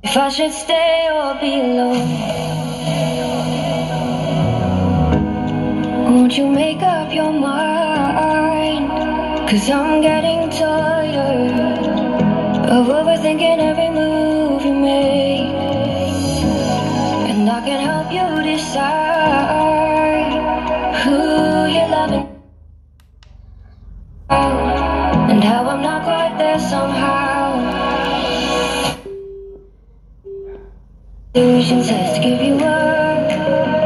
If I should stay or be alone, won't you make up your mind? 'Cause I'm getting tired of overthinking every move you make, and I can help you decide who you're loving and how I'm not quite there somehow. Illusion says to give you up,